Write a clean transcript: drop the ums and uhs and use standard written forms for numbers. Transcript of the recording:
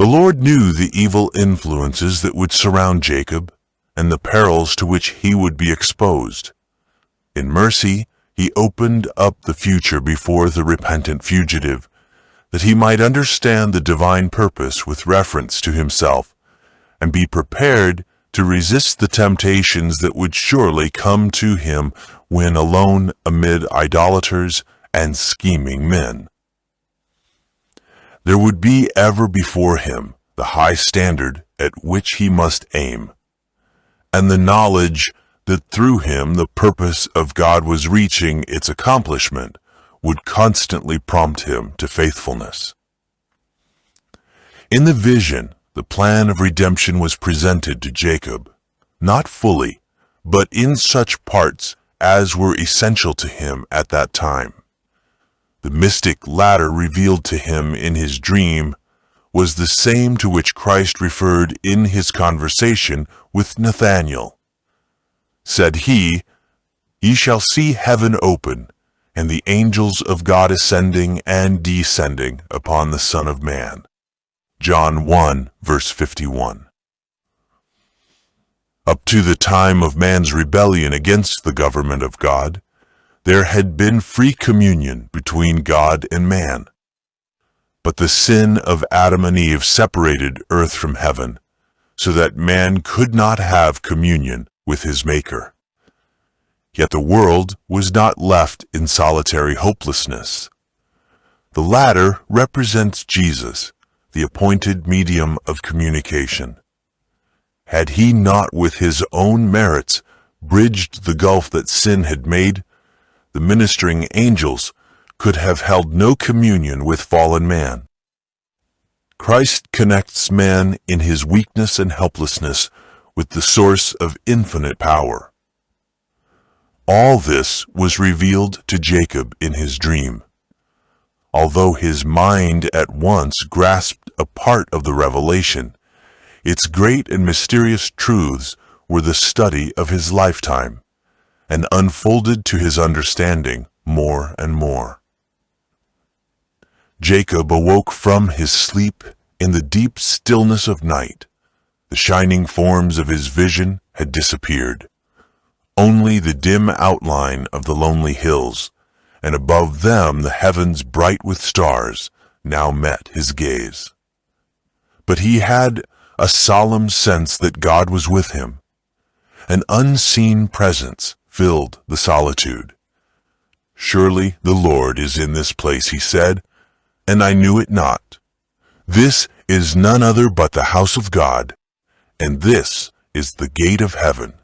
Lord knew the evil influences that would surround Jacob and the perils to which he would be exposed. In mercy, he opened up the future before the repentant fugitive, that he might understand the divine purpose with reference to himself and be prepared to resist the temptations that would surely come to him when alone amid idolaters and scheming men. There would be ever before him the high standard at which he must aim, and the knowledge that through him the purpose of God was reaching its accomplishment would constantly prompt him to faithfulness. In the vision, the plan of redemption was presented to Jacob, not fully, but in such parts as were essential to him at that time. The mystic ladder revealed to him in his dream was the same to which Christ referred in his conversation with Nathanael. Said he, "Ye shall see heaven open, and the angels of God ascending and descending upon the Son of Man." John 1, verse 51. Up to the time of man's rebellion against the government of God, there had been free communion between God and man. But the sin of Adam and Eve separated earth from heaven, so that man could not have communion with his Maker. Yet the world was not left in solitary hopelessness. The ladder represents Jesus, the appointed medium of communication. Had he not with his own merits bridged the gulf that sin had made, the ministering angels could have held no communion with fallen man. Christ connects man in his weakness and helplessness with the source of infinite power. All this was revealed to Jacob in his dream. Although his mind at once grasped a part of the revelation, its great and mysterious truths were the study of his lifetime, and unfolded to his understanding more and more. Jacob awoke from his sleep in the deep stillness of night. The shining forms of his vision had disappeared. Only the dim outline of the lonely hills, and above them the heavens bright with stars, now met his gaze. But he had a solemn sense that God was with him. An unseen presence filled the solitude. "Surely the Lord is in this place," he said, "and I knew it not. This is none other but the house of God, and this is the gate of heaven."